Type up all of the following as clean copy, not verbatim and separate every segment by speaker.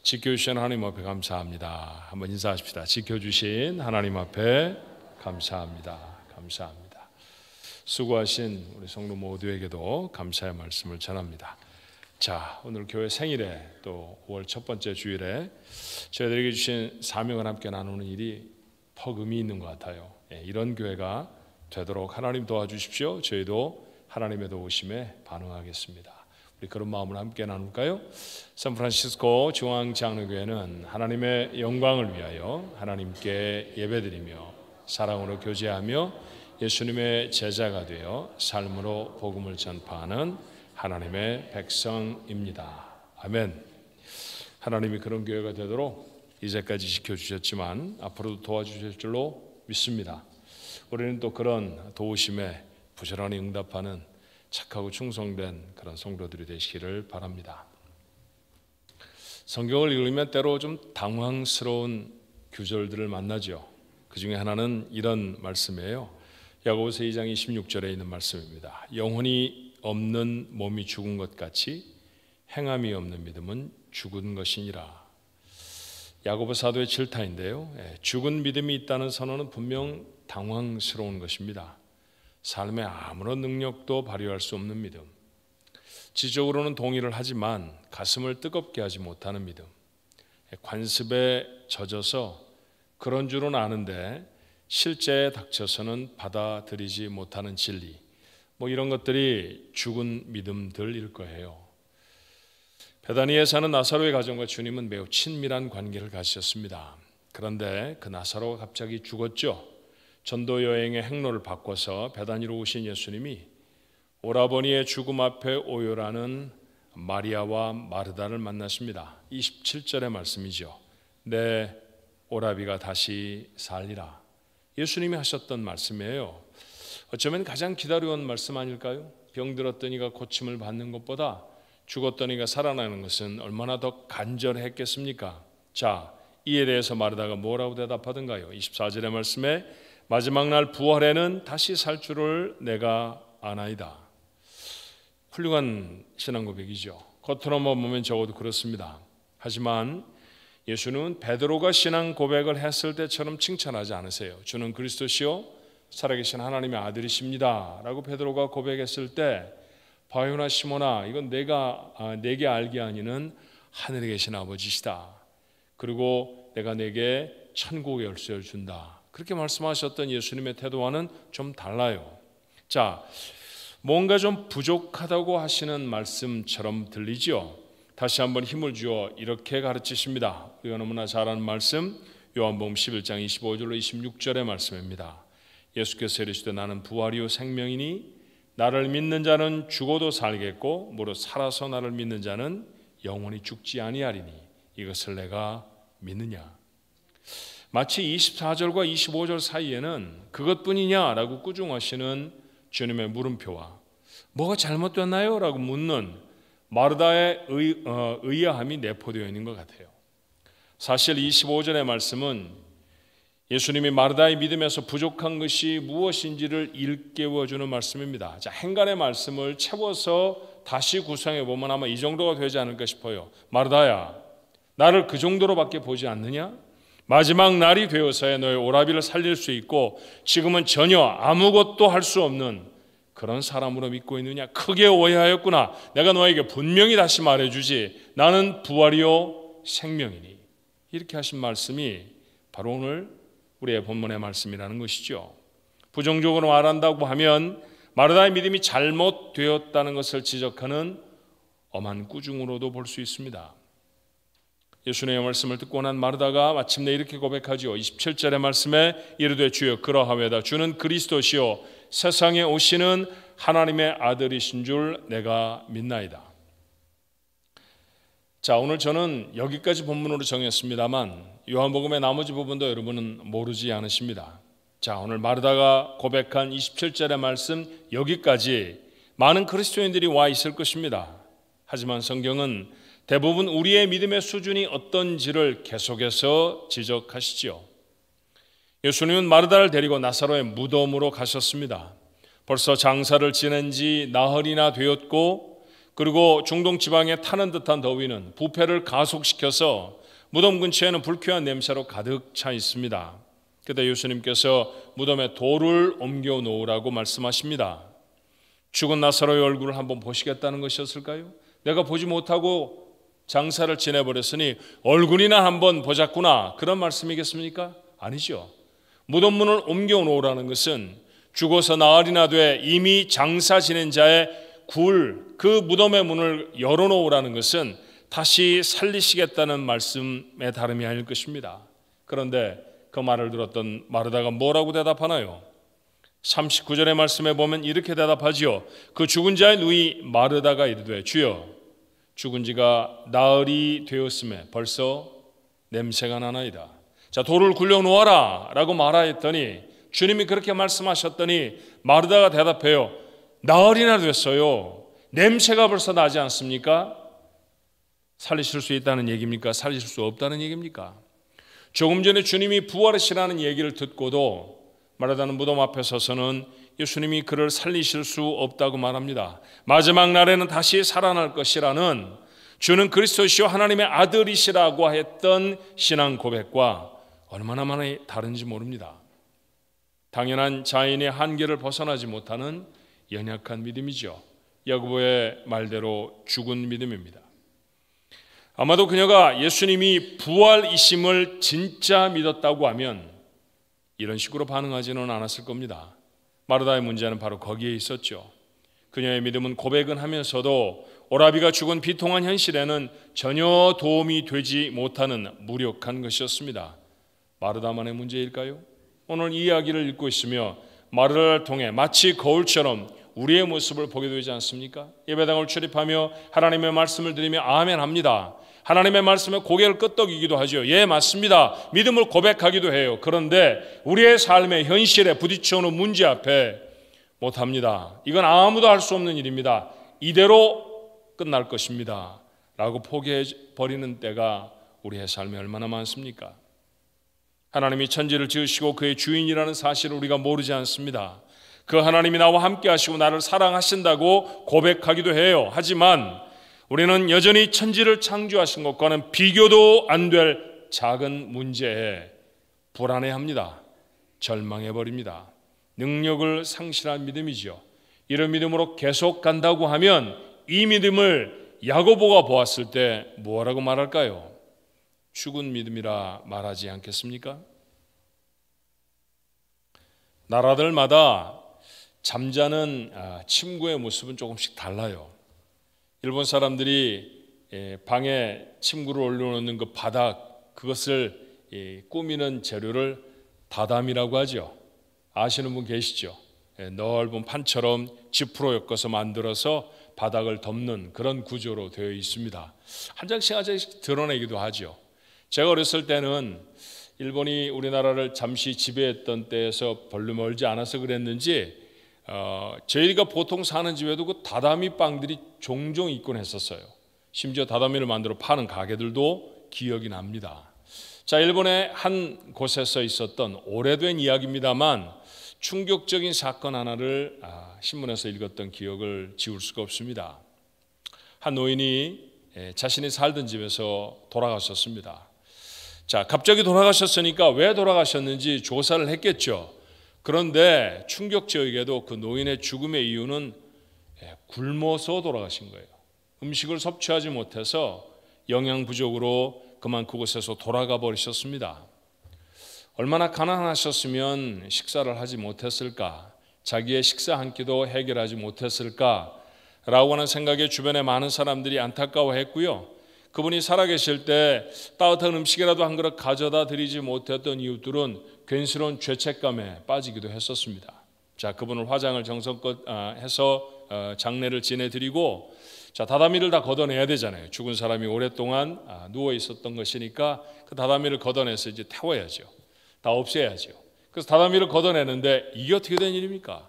Speaker 1: 지켜주신 하나님 앞에 감사합니다. 한번 인사하십시다. 지켜주신 하나님 앞에 감사합니다. 감사합니다. 수고하신 우리 성도 모두에게도 감사의 말씀을 전합니다. 자, 오늘 교회 생일에 또 5월 첫 번째 주일에 저희들에게 주신 사명을 함께 나누는 일이 퍽 의미 있는 것 같아요. 이런 교회가 되도록 하나님 도와주십시오. 저희도 하나님의 도우심에 반응하겠습니다. 우리 그런 마음을 함께 나눌까요? 샌프란시스코 중앙장로교회는 하나님의 영광을 위하여 하나님께 예배드리며 사랑으로 교제하며 예수님의 제자가 되어 삶으로 복음을 전파하는 하나님의 백성입니다. 아멘. 하나님이 그런 교회가 되도록 이제까지 지켜주셨지만 앞으로도 도와주실 줄로 믿습니다. 우리는 또 그런 도우심에 부지런히 응답하는 착하고 충성된 그런 성도들이 되시기를 바랍니다. 성경을 읽으면 때로 좀 당황스러운 구절들을 만나죠. 그 중에 하나는 이런 말씀이에요. 야고보서 2장 26절에 있는 말씀입니다. 영혼이 없는 몸이 죽은 것 같이 행함이 없는 믿음은 죽은 것이니라. 야고보 사도의 질타인데요. 죽은 믿음이 있다는 선언은 분명 당황스러운 것입니다. 삶에 아무런 능력도 발휘할 수 없는 믿음, 지적으로는 동의를 하지만 가슴을 뜨겁게 하지 못하는 믿음, 관습에 젖어서 그런 줄은 아는데 실제에 닥쳐서는 받아들이지 못하는 진리, 이런 것들이 죽은 믿음들일 거예요. 베다니에 사는 나사로의 가정과 주님은 매우 친밀한 관계를 가지셨습니다. 그런데 그 나사로가 갑자기 죽었죠. 전도 여행의 행로를 바꿔서 베다니로 오신 예수님이 오라버니의 죽음 앞에 오열하는 마리아와 마르다를 만나십니다. 27절의 말씀이죠. 내 오라비가 다시 살리라. 예수님이 하셨던 말씀이에요. 어쩌면 가장 기다려온 말씀 아닐까요? 병들었던 이가 고침을 받는 것보다 죽었던 이가 살아나는 것은 얼마나 더 간절했겠습니까? 자, 이에 대해서 마르다가 뭐라고 대답하던가요? 24절의 말씀에 마지막 날 부활에는 다시 살 줄을 내가 아나이다. 훌륭한 신앙 고백이죠. 겉으로만 보면 적어도 그렇습니다. 하지만 예수는 베드로가 신앙 고백을 했을 때처럼 칭찬하지 않으세요. 주는 그리스도시요 살아계신 하나님의 아들이십니다 라고 베드로가 고백했을 때 바요나 시몬아, 이건 내게 알게 아니는 하늘에 계신 아버지시다. 그리고 내가 내게 천국의 열쇠를 준다. 그렇게 말씀하셨던 예수님의 태도와는 좀 달라요. 자, 뭔가 좀 부족하다고 하시는 말씀처럼 들리죠. 다시 한번 힘을 주어 이렇게 가르치십니다. 우리가 너무나 잘 아는 말씀, 요한복음 11장 25절로 26절의 말씀입니다. 예수께서 이르시되 나는 부활이요 생명이니 나를 믿는 자는 죽어도 살겠고 무릇 살아서 나를 믿는 자는 영원히 죽지 아니하리니 이것을 내가 믿느냐. 마치 24절과 25절 사이에는 그것뿐이냐라고 꾸중하시는 주님의 물음표와 뭐가 잘못됐나요? 라고 묻는 마르다의 의아함이 내포되어 있는 것 같아요. 사실 25절의 말씀은 예수님이 마르다의 믿음에서 부족한 것이 무엇인지를 일깨워주는 말씀입니다. 자, 행간의 말씀을 채워서 다시 구성해 보면 아마 이 정도가 되지 않을까 싶어요. 마르다야, 나를 그 정도로밖에 보지 않느냐? 마지막 날이 되어서야 너의 오라비를 살릴 수 있고 지금은 전혀 아무것도 할 수 없는 그런 사람으로 믿고 있느냐? 크게 오해하였구나. 내가 너에게 분명히 다시 말해주지. 나는 부활이요 생명이니. 이렇게 하신 말씀이 바로 오늘 우리의 본문의 말씀이라는 것이죠. 부정적으로 말한다고 하면 마르다의 믿음이 잘못되었다는 것을 지적하는 엄한 꾸중으로도 볼 수 있습니다. 예수님의 말씀을 듣고 난 마르다가 마침내 이렇게 고백하지요. 27절의 말씀에 이르되 주여 그러하외다. 주는 그리스도시요 세상에 오시는 하나님의 아들이신 줄 내가 믿나이다. 자, 오늘 저는 여기까지 본문으로 정했습니다만 요한복음의 나머지 부분도 여러분은 모르지 않으십니다. 자, 오늘 마르다가 고백한 27절의 말씀 여기까지 많은 그리스도인들이 와 있을 것입니다. 하지만 성경은 대부분 우리의 믿음의 수준이 어떤지를 계속해서 지적하시죠. 예수님은 마르다를 데리고 나사로의 무덤으로 가셨습니다. 벌써 장사를 지낸 지 나흘이나 되었고 그리고 중동 지방에 타는 듯한 더위는 부패를 가속시켜서 무덤 근처에는 불쾌한 냄새로 가득 차 있습니다. 그때 예수님께서 무덤에 돌을 옮겨 놓으라고 말씀하십니다. 죽은 나사로의 얼굴을 한번 보시겠다는 것이었을까요? 내가 보지 못하고 장사를 지내버렸으니 얼굴이나 한번 보자꾸나, 그런 말씀이겠습니까? 아니죠. 무덤 문을 옮겨 놓으라는 것은 죽어서 나흘이나 돼 이미 장사 지낸 자의 그 무덤의 문을 열어놓으라는 것은 다시 살리시겠다는 말씀에 다름이 아닐 것입니다. 그런데 그 말을 들었던 마르다가 뭐라고 대답하나요? 39절의 말씀에 보면 이렇게 대답하지요. 그 죽은 자의 누이 마르다가 이르되 주여, 죽은 지가 나흘이 되었음에 벌써 냄새가 나나이다. 자, 돌을 굴려 놓아라 라고 말하였더니, 주님이 그렇게 말씀하셨더니 마르다가 대답해요. 나흘이나 됐어요. 냄새가 벌써 나지 않습니까? 살리실 수 있다는 얘기입니까? 살리실 수 없다는 얘기입니까? 조금 전에 주님이 부활하시라는 얘기를 듣고도 마르다는 무덤 앞에 서서는 예수님이 그를 살리실 수 없다고 말합니다. 마지막 날에는 다시 살아날 것이라는, 주는 그리스도시요 하나님의 아들이시라고 했던 신앙 고백과 얼마나 많이 다른지 모릅니다. 당연한 자인의 한계를 벗어나지 못하는 연약한 믿음이죠. 야고보의 말대로 죽은 믿음입니다. 아마도 그녀가 예수님이 부활이심을 진짜 믿었다고 하면 이런 식으로 반응하지는 않았을 겁니다. 마르다의 문제는 바로 거기에 있었죠. 그녀의 믿음은 고백은 하면서도 오라비가 죽은 비통한 현실에는 전혀 도움이 되지 못하는 무력한 것이었습니다. 마르다만의 문제일까요? 오늘 이 이야기를 읽고 있으며 마르다를 통해 마치 거울처럼 우리의 모습을 보게 되지 않습니까? 예배당을 출입하며 하나님의 말씀을 드리며 아멘 합니다. 하나님의 말씀에 고개를 끄덕이기도 하죠. 예, 맞습니다. 믿음을 고백하기도 해요. 그런데 우리의 삶의 현실에 부딪혀오는 문제 앞에 못합니다. 이건 아무도 할 수 없는 일입니다. 이대로 끝날 것입니다 라고 포기해버리는 때가 우리의 삶에 얼마나 많습니까? 하나님이 천지를 지으시고 그의 주인이라는 사실을 우리가 모르지 않습니다. 그 하나님이 나와 함께 하시고 나를 사랑하신다고 고백하기도 해요. 하지만 우리는 여전히 천지를 창조하신 것과는 비교도 안 될 작은 문제에 불안해합니다. 절망해버립니다. 능력을 상실한 믿음이죠. 이런 믿음으로 계속 간다고 하면 이 믿음을 야고보가 보았을 때 뭐라고 말할까요? 죽은 믿음이라 말하지 않겠습니까? 나라들마다 잠자는 침구의 모습은 조금씩 달라요. 일본 사람들이 방에 침구를 올려놓는 그 바닥, 그것을 꾸미는 재료를 다담이라고 하죠. 아시는 분 계시죠? 넓은 판처럼 지프로 엮어서 만들어서 바닥을 덮는 그런 구조로 되어 있습니다. 한 장씩 한 장씩 드러내기도 하죠. 제가 어렸을 때는 일본이 우리나라를 잠시 지배했던 때에서 별로 멀지 않아서 그랬는지 저희가 보통 사는 집에도 그 다다미 빵들이 종종 있곤 했었어요. 심지어 다다미를 만들어 파는 가게들도 기억이 납니다. 자, 일본의 한 곳에서 있었던 오래된 이야기입니다만 충격적인 사건 하나를 신문에서 읽었던 기억을 지울 수가 없습니다. 한 노인이 자신이 살던 집에서 돌아가셨습니다. 자, 갑자기 돌아가셨으니까 왜 돌아가셨는지 조사를 했겠죠. 그런데 충격적이게도 그 노인의 죽음의 이유는 굶어서 돌아가신 거예요. 음식을 섭취하지 못해서 영양 부족으로 그만 그곳에서 돌아가 버리셨습니다. 얼마나 가난하셨으면 식사를 하지 못했을까, 자기의 식사 한 끼도 해결하지 못했을까 라고 하는 생각에 주변에 많은 사람들이 안타까워했고요. 그분이 살아계실 때 따뜻한 음식이라도 한 그릇 가져다 드리지 못했던 이웃들은 괜스러운 죄책감에 빠지기도 했었습니다. 자, 그분을 화장을 정성껏 해서 장례를 지내드리고, 자, 다다미를 다 걷어내야 되잖아요. 죽은 사람이 오랫동안 누워 있었던 것이니까 그 다다미를 걷어내서 이제 태워야죠. 다 없애야죠. 그래서 다다미를 걷어내는데 이게 어떻게 된 일입니까?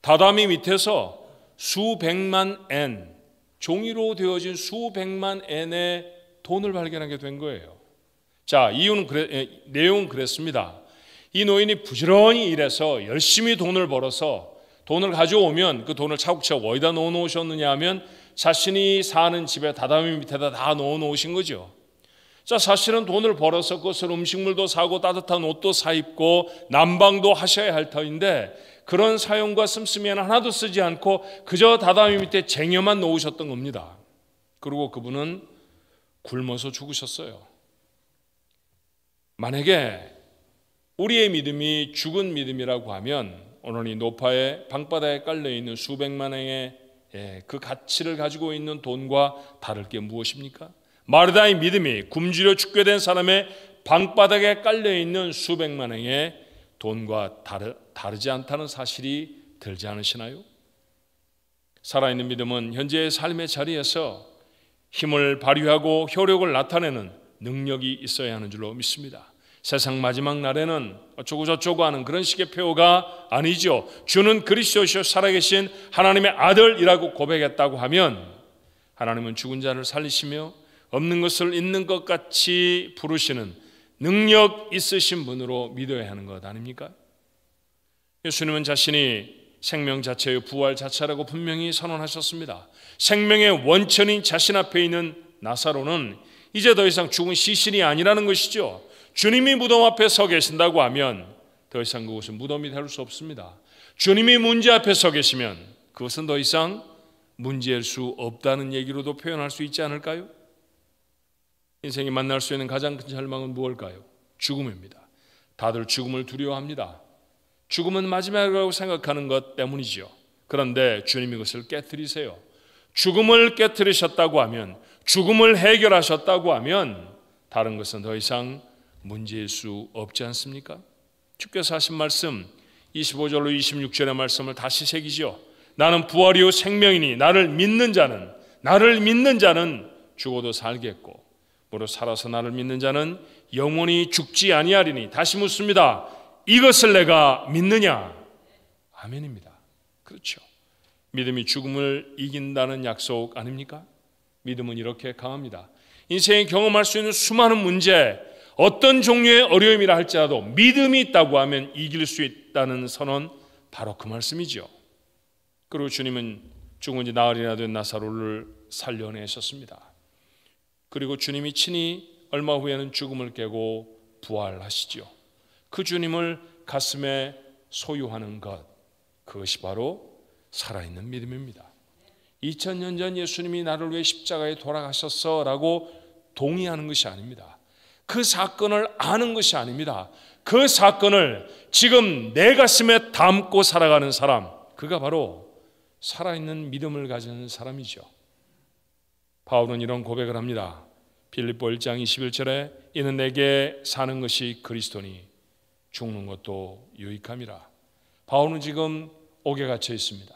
Speaker 1: 다다미 밑에서 수백만 엔, 종이로 되어진 수백만 엔의 돈을 발견하게 된 거예요. 자, 이유는 내용은 그랬습니다. 이 노인이 부지런히 일해서 열심히 돈을 벌어서 돈을 가져오면 그 돈을 차곡차곡 어디다 넣어놓으셨느냐 하면 자신이 사는 집에 다다미 밑에다 다 넣어 놓으신 거죠. 자, 사실은 돈을 벌어서 그것을 음식물도 사고 따뜻한 옷도 사 입고 난방도 하셔야 할 터인데 그런 사용과 씀씀이는 하나도 쓰지 않고 그저 다다미 밑에 쟁여만 놓으셨던 겁니다. 그리고 그분은 굶어서 죽으셨어요. 만약에 우리의 믿음이 죽은 믿음이라고 하면 오늘 이 노파의 방바닥에 깔려있는 수백만 행의 그 가치를 가지고 있는 돈과 다를 게 무엇입니까? 마르다의 믿음이 굶주려 죽게 된 사람의 방바닥에 깔려있는 수백만 행의 돈과 다르지 않다는 사실이 들지 않으시나요? 살아있는 믿음은 현재의 삶의 자리에서 힘을 발휘하고 효력을 나타내는 능력이 있어야 하는 줄로 믿습니다. 세상 마지막 날에는 어쩌고 저쩌고 하는 그런 식의 표어가 아니죠. 주는 그리스도시요 살아계신 하나님의 아들이라고 고백했다고 하면 하나님은 죽은 자를 살리시며 없는 것을 있는 것 같이 부르시는 능력 있으신 분으로 믿어야 하는 것 아닙니까? 예수님은 자신이 생명 자체의 부활 자체라고 분명히 선언하셨습니다. 생명의 원천인 자신 앞에 있는 나사로는 이제 더 이상 죽은 시신이 아니라는 것이죠. 주님이 무덤 앞에 서 계신다고 하면 더 이상 그것은 무덤이 될 수 없습니다. 주님이 문제 앞에 서 계시면 그것은 더 이상 문제일 수 없다는 얘기로도 표현할 수 있지 않을까요? 인생이 만날 수 있는 가장 큰 절망은 무엇일까요? 죽음입니다. 다들 죽음을 두려워합니다. 죽음은 마지막이라고 생각하는 것 때문이죠. 그런데 주님이 그것을 깨트리세요. 죽음을 깨트리셨다고 하면, 죽음을 해결하셨다고 하면 다른 것은 더 이상 문제일 수 없지 않습니까? 주께서 하신 말씀 25절로 26절의 말씀을 다시 새기죠. 나는 부활이요 생명이니 나를 믿는 자는 죽어도 살겠고 무릇 살아서 나를 믿는 자는 영원히 죽지 아니하리니. 다시 묻습니다. 이것을 내가 믿느냐? 아멘입니다. 그렇죠. 믿음이 죽음을 이긴다는 약속 아닙니까? 믿음은 이렇게 강합니다. 인생에 경험할 수 있는 수많은 문제, 어떤 종류의 어려움이라 할지라도 믿음이 있다고 하면 이길 수 있다는 선언, 바로 그 말씀이죠. 그리고 주님은 죽은 지 나흘이나 된 나사로를 살려내셨습니다. 그리고 주님이 친히 얼마 후에는 죽음을 깨고 부활하시죠. 그 주님을 가슴에 소유하는 것, 그것이 바로 살아있는 믿음입니다. 2000년 전 예수님이 나를 위해 십자가에 돌아가셨어 라고 동의하는 것이 아닙니다. 그 사건을 아는 것이 아닙니다. 그 사건을 지금 내 가슴에 담고 살아가는 사람, 그가 바로 살아있는 믿음을 가진 사람이죠. 바울은 이런 고백을 합니다. 빌립보 1장 21절에 이는 내게 사는 것이 그리스도니 죽는 것도 유익함이라. 바울은 지금 옥에 갇혀 있습니다.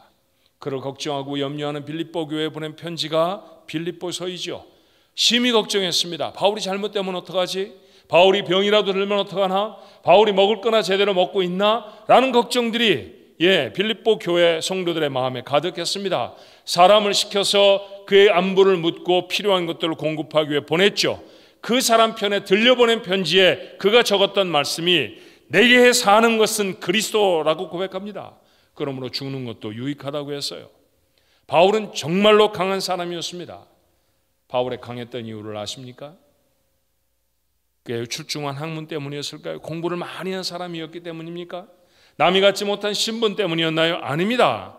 Speaker 1: 그를 걱정하고 염려하는 빌립보 교회에 보낸 편지가 빌립보서이죠. 심히 걱정했습니다. 바울이 잘못되면 어떡하지? 바울이 병이라도 들면 어떡하나? 바울이 먹을 거나 제대로 먹고 있나? 라는 걱정들이 빌립보 교회 성도들의 마음에 가득했습니다. 사람을 시켜서 그의 안부를 묻고 필요한 것들을 공급하기 위해 보냈죠. 그 사람 편에 들려보낸 편지에 그가 적었던 말씀이 내게 사는 것은 그리스도라고 고백합니다. 그러므로 죽는 것도 유익하다고 했어요. 바울은 정말로 강한 사람이었습니다. 바울의 강했던 이유를 아십니까? 그의 출중한 학문 때문이었을까요? 공부를 많이 한 사람이었기 때문입니까? 남이 갖지 못한 신분 때문이었나요? 아닙니다.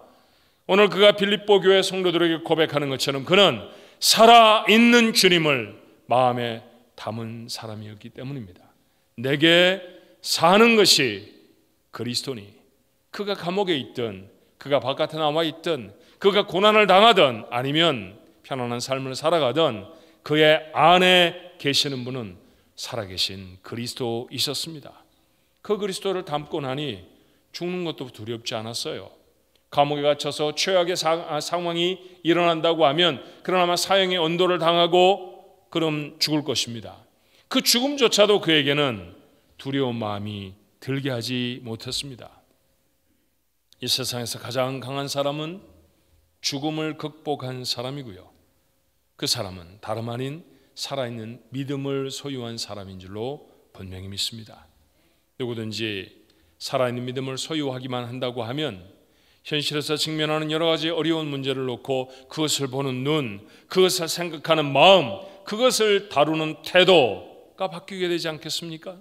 Speaker 1: 오늘 그가 빌립보 교회 성도들에게 고백하는 것처럼 그는 살아있는 주님을 마음에 담은 사람이었기 때문입니다. 내게 사는 것이 그리스도니. 그가 감옥에 있든 그가 바깥에 나와 있든 그가 고난을 당하든 아니면 편안한 삶을 살아가든 그의 안에 계시는 분은 살아계신 그리스도이셨습니다. 그 그리스도를 담고 나니 죽는 것도 두렵지 않았어요. 감옥에 갇혀서 최악의 상황이 일어난다고 하면 그러나 사형의 언도를 당하고 그럼 죽을 것입니다. 그 죽음조차도 그에게는 두려운 마음이 들게 하지 못했습니다. 이 세상에서 가장 강한 사람은 죽음을 극복한 사람이고요. 그 사람은 다름 아닌 살아있는 믿음을 소유한 사람인 줄로 분명히 믿습니다. 누구든지 살아있는 믿음을 소유하기만 한다고 하면 현실에서 직면하는 여러 가지 어려운 문제를 놓고 그것을 보는 눈, 그것을 생각하는 마음, 그것을 다루는 태도가 바뀌게 되지 않겠습니까?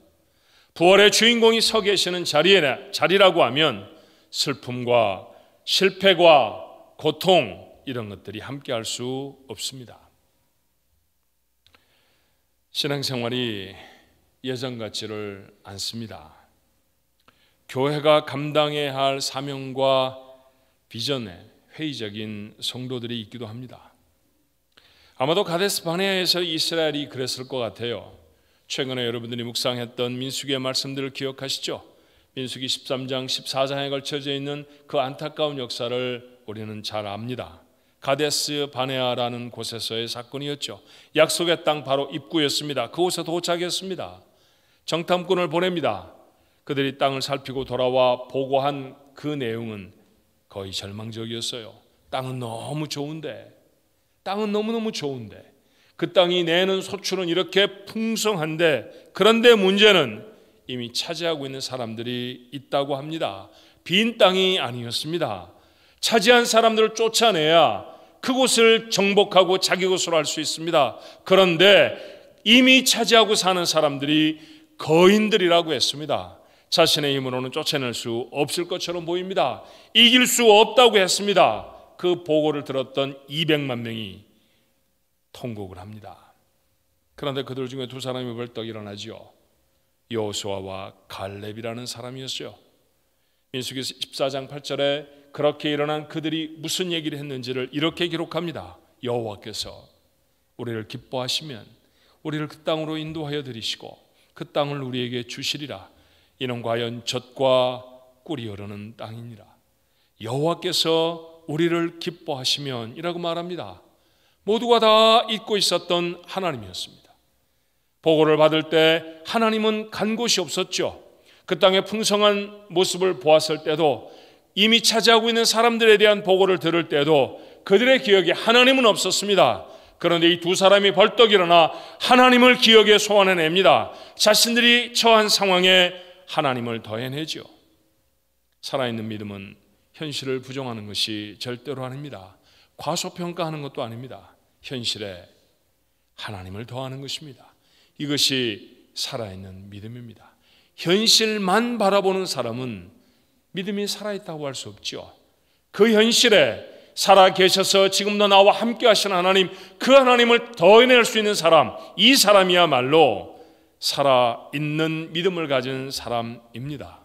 Speaker 1: 부활의 주인공이 서 계시는 자리라고 하면 슬픔과 실패과 고통, 이런 것들이 함께할 수 없습니다. 신앙생활이 예전 같지를 않습니다. 교회가 감당해야 할 사명과 비전에 회의적인 성도들이 있기도 합니다. 아마도 가데스 바네아에서 이스라엘이 그랬을 것 같아요. 최근에 여러분들이 묵상했던 민수기의 말씀들을 기억하시죠? 민수기 13장, 14장에 걸쳐져 있는 그 안타까운 역사를 우리는 잘 압니다. 가데스 바네아라는 곳에서의 사건이었죠. 약속의 땅 바로 입구였습니다. 그곳에 도착했습니다. 정탐꾼을 보냅니다. 그들이 땅을 살피고 돌아와 보고한 그 내용은 거의 절망적이었어요. 땅은 너무 좋은데, 땅은 너무너무 좋은데, 그 땅이 내는 소출은 이렇게 풍성한데, 그런데 문제는 이미 차지하고 있는 사람들이 있다고 합니다. 빈 땅이 아니었습니다. 차지한 사람들을 쫓아내야 그곳을 정복하고 자기 것으로 할 수 있습니다. 그런데 이미 차지하고 사는 사람들이 거인들이라고 했습니다. 자신의 힘으로는 쫓아낼 수 없을 것처럼 보입니다. 이길 수 없다고 했습니다. 그 보고를 들었던 200만 명이 통곡을 합니다. 그런데 그들 중에 두 사람이 벌떡 일어나지요. 여호수아와 갈렙이라는 사람이었어요. 민수기 14장 8절에 그렇게 일어난 그들이 무슨 얘기를 했는지를 이렇게 기록합니다. 여호와께서 우리를 기뻐하시면 우리를 그 땅으로 인도하여 드리시고 그 땅을 우리에게 주시리라. 이는 과연 젖과 꿀이 흐르는 땅이니라. 여호와께서 우리를 기뻐하시면 이라고 말합니다. 모두가 다 잊고 있었던 하나님이었습니다. 보고를 받을 때 하나님은 간 곳이 없었죠. 그 땅의 풍성한 모습을 보았을 때도, 이미 차지하고 있는 사람들에 대한 보고를 들을 때도 그들의 기억에 하나님은 없었습니다. 그런데 이 두 사람이 벌떡 일어나 하나님을 기억에 소환해냅니다. 자신들이 처한 상황에 하나님을 더해내죠. 살아있는 믿음은 현실을 부정하는 것이 절대로 아닙니다. 과소평가하는 것도 아닙니다. 현실에 하나님을 더하는 것입니다. 이것이 살아있는 믿음입니다. 현실만 바라보는 사람은 믿음이 살아있다고 할 수 없죠. 그 현실에 살아계셔서 지금도 나와 함께 하신 하나님, 그 하나님을 더해낼 수 있는 사람, 이 사람이야말로 살아있는 믿음을 가진 사람입니다.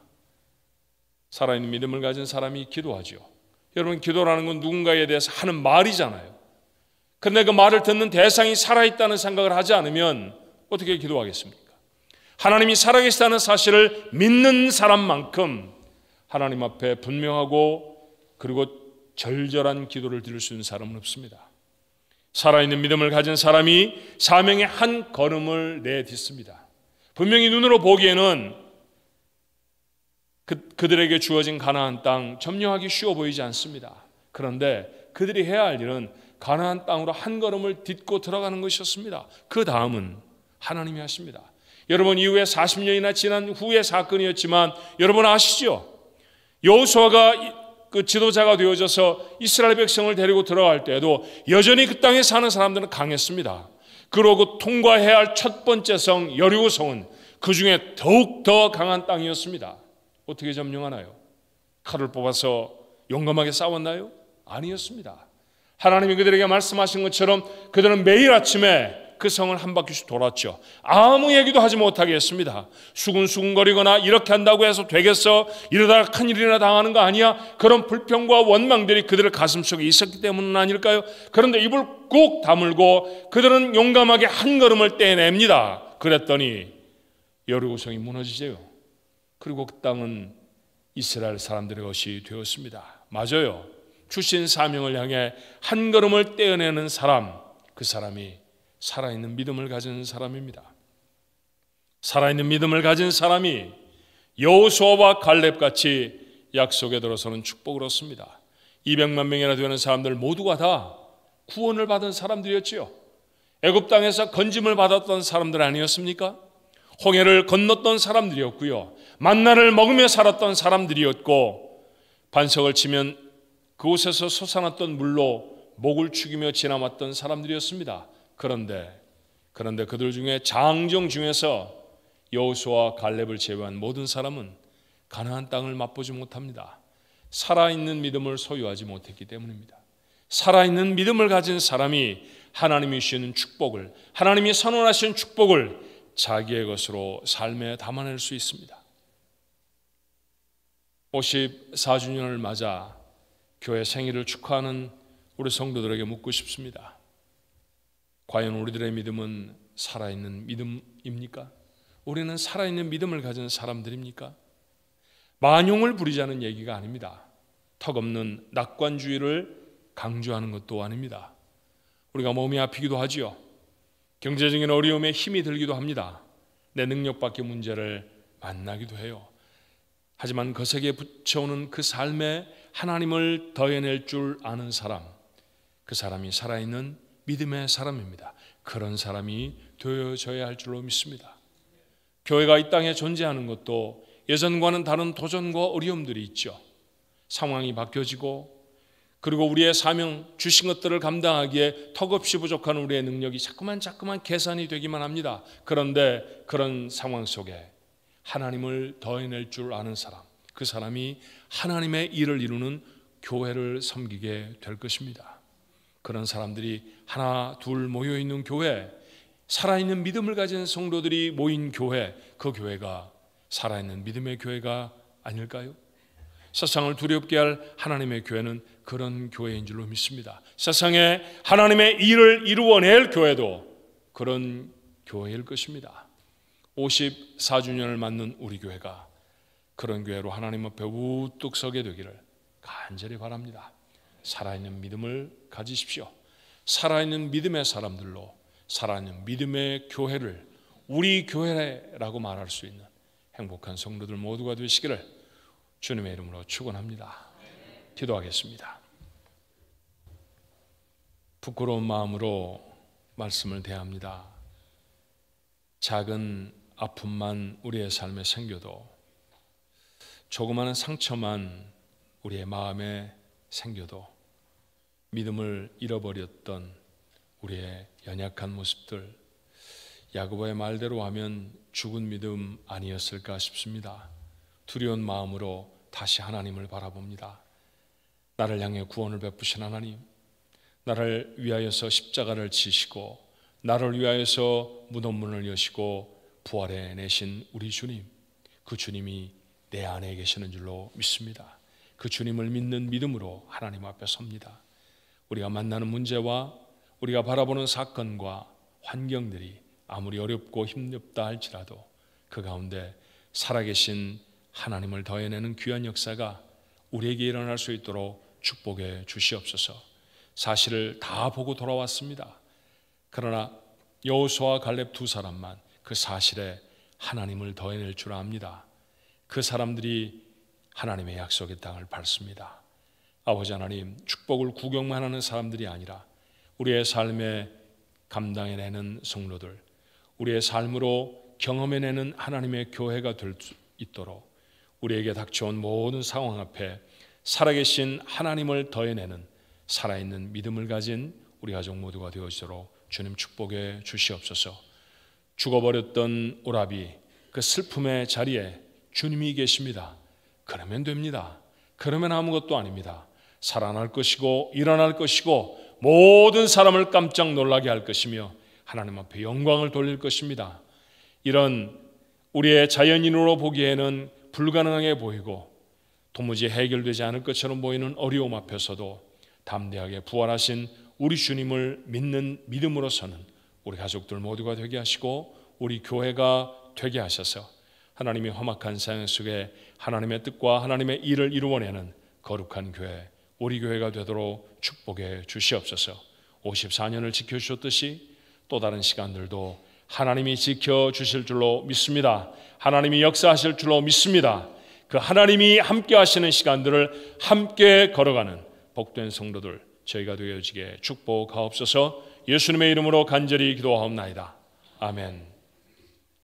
Speaker 1: 살아있는 믿음을 가진 사람이 기도하죠. 여러분, 기도라는 건 누군가에 대해서 하는 말이잖아요. 그런데 그 말을 듣는 대상이 살아있다는 생각을 하지 않으면 어떻게 기도하겠습니까? 하나님이 살아계시다는 사실을 믿는 사람만큼 하나님 앞에 분명하고 그리고 절절한 기도를 드릴 수 있는 사람은 없습니다. 살아있는 믿음을 가진 사람이 사명의 한 걸음을 내딛습니다. 분명히 눈으로 보기에는 그들에게 주어진 가나안 땅 점령하기 쉬워 보이지 않습니다. 그런데 그들이 해야 할 일은 가나안 땅으로 한 걸음을 딛고 들어가는 것이었습니다. 그 다음은 하나님이 하십니다. 여러분, 이후에 40년이나 지난 후의 사건이었지만 여러분 아시죠? 여호수아가 그 지도자가 되어져서 이스라엘 백성을 데리고 들어갈 때에도 여전히 그 땅에 사는 사람들은 강했습니다. 그러고 통과해야 할 첫 번째 성 여리고성은 그 중에 더욱 더 강한 땅이었습니다. 어떻게 점령하나요? 칼을 뽑아서 용감하게 싸웠나요? 아니었습니다. 하나님이 그들에게 말씀하신 것처럼 그들은 매일 아침에 그 성을 한 바퀴씩 돌았죠. 아무 얘기도 하지 못하게 했습니다. 수근수근거리거나 이렇게 한다고 해서 되겠어? 이러다가 큰일이나 당하는 거 아니야? 그런 불평과 원망들이 그들의 가슴속에 있었기 때문은 아닐까요? 그런데 입을 꾹 다물고 그들은 용감하게 한 걸음을 떼냅니다. 그랬더니 여리고성이 무너지죠. 그리고 그 땅은 이스라엘 사람들의 것이 되었습니다. 맞아요. 주신 사명을 향해 한 걸음을 떼어내는 사람, 그 사람이 살아있는 믿음을 가진 사람입니다. 살아있는 믿음을 가진 사람이 여호수아와 갈렙같이 약속에 들어서는 축복을 얻습니다. 200만 명이나 되는 사람들 모두가 다 구원을 받은 사람들이었지요. 애굽 땅에서 건짐을 받았던 사람들 아니었습니까? 홍해를 건넜던 사람들이었고요. 만나를 먹으며 살았던 사람들이었고, 반석을 치면 그곳에서 솟아났던 물로 목을 축이며 지나왔던 사람들이었습니다. 그런데 그들 중에 장정 중에서 여호수아와 갈렙을 제외한 모든 사람은 가나안 땅을 맛보지 못합니다. 살아있는 믿음을 소유하지 못했기 때문입니다. 살아있는 믿음을 가진 사람이 하나님이 주시는 축복을, 하나님이 선언하신 축복을 자기의 것으로 삶에 담아낼 수 있습니다. 54주년을 맞아 교회 생일을 축하하는 우리 성도들에게 묻고 싶습니다. 과연 우리들의 믿음은 살아있는 믿음입니까? 우리는 살아있는 믿음을 가진 사람들입니까? 만용을 부리자는 얘기가 아닙니다. 턱없는 낙관주의를 강조하는 것도 아닙니다. 우리가 몸이 아프기도 하지요. 경제적인 어려움에 힘이 들기도 합니다. 내 능력 밖의 문제를 만나기도 해요. 하지만 거세게 붙여오는 그 삶에 하나님을 더해낼 줄 아는 사람, 그 사람이 살아있는 믿음의 사람입니다. 그런 사람이 되어져야 할 줄로 믿습니다. 교회가 이 땅에 존재하는 것도 예전과는 다른 도전과 어려움들이 있죠. 상황이 바뀌어지고, 그리고 우리의 사명 주신 것들을 감당하기에 턱없이 부족한 우리의 능력이 자꾸만 계산이 되기만 합니다. 그런데 그런 상황 속에 하나님을 더해낼 줄 아는 사람, 그 사람이 하나님의 일을 이루는 교회를 섬기게 될 것입니다. 그런 사람들이 하나 둘 모여있는 교회, 살아있는 믿음을 가진 성도들이 모인 교회, 그 교회가 살아있는 믿음의 교회가 아닐까요? 세상을 두렵게 할 하나님의 교회는 그런 교회인 줄로 믿습니다. 세상에 하나님의 일을 이루어낼 교회도 그런 교회일 것입니다. 54주년을 맞는 우리 교회가 그런 교회로 하나님 앞에 우뚝 서게 되기를 간절히 바랍니다. 살아있는 믿음을 가지십시오. 살아있는 믿음의 사람들로 살아있는 믿음의 교회를 우리 교회라고 말할 수 있는 행복한 성도들 모두가 되시기를 주님의 이름으로 축원합니다. 기도하겠습니다. 부끄러운 마음으로 말씀을 대합니다. 작은 아픔만 우리의 삶에 생겨도, 조그마한 상처만 우리의 마음에 생겨도 믿음을 잃어버렸던 우리의 연약한 모습들, 야고보의 말대로 하면 죽은 믿음 아니었을까 싶습니다. 두려운 마음으로 다시 하나님을 바라봅니다. 나를 향해 구원을 베푸신 하나님, 나를 위하여서 십자가를 지시고 나를 위하여서 무덤문을 여시고 부활해 내신 우리 주님, 그 주님이 내 안에 계시는 줄로 믿습니다. 그 주님을 믿는 믿음으로 하나님 앞에 섭니다. 우리가 만나는 문제와 우리가 바라보는 사건과 환경들이 아무리 어렵고 힘겹다 할지라도 그 가운데 살아계신 하나님을 더해내는 귀한 역사가 우리에게 일어날 수 있도록 축복해 주시옵소서. 사실을 다 보고 돌아왔습니다. 그러나 여호수아와 갈렙 두 사람만 그 사실에 하나님을 더해낼 줄 압니다. 그 사람들이 하나님의 약속의 땅을 밟습니다. 아버지 하나님, 축복을 구경만 하는 사람들이 아니라 우리의 삶에 감당해내는 성도들, 우리의 삶으로 경험해내는 하나님의 교회가 될 수 있도록 우리에게 닥쳐온 모든 상황 앞에 살아계신 하나님을 더해내는 살아있는 믿음을 가진 우리 가족 모두가 되어지도록 주님 축복해 주시옵소서. 죽어버렸던 오라비, 그 슬픔의 자리에 주님이 계십니다. 그러면 됩니다. 그러면 아무것도 아닙니다. 살아날 것이고 일어날 것이고 모든 사람을 깜짝 놀라게 할 것이며 하나님 앞에 영광을 돌릴 것입니다. 이런 우리의 자연인으로 보기에는 불가능하게 보이고 도무지 해결되지 않을 것처럼 보이는 어려움 앞에서도 담대하게 부활하신 우리 주님을 믿는 믿음으로서는 우리 가족들 모두가 되게 하시고 우리 교회가 되게 하셔서 하나님의 험악한 세상 속에 하나님의 뜻과 하나님의 일을 이루어내는 거룩한 교회, 우리 교회가 되도록 축복해 주시옵소서. 54년을 지켜주셨듯이 또 다른 시간들도 하나님이 지켜주실 줄로 믿습니다. 하나님이 역사하실 줄로 믿습니다. 그 하나님이 함께 하시는 시간들을 함께 걸어가는 복된 성도들 저희가 되어지게 축복하옵소서. 예수님의 이름으로 간절히 기도하옵나이다. 아멘.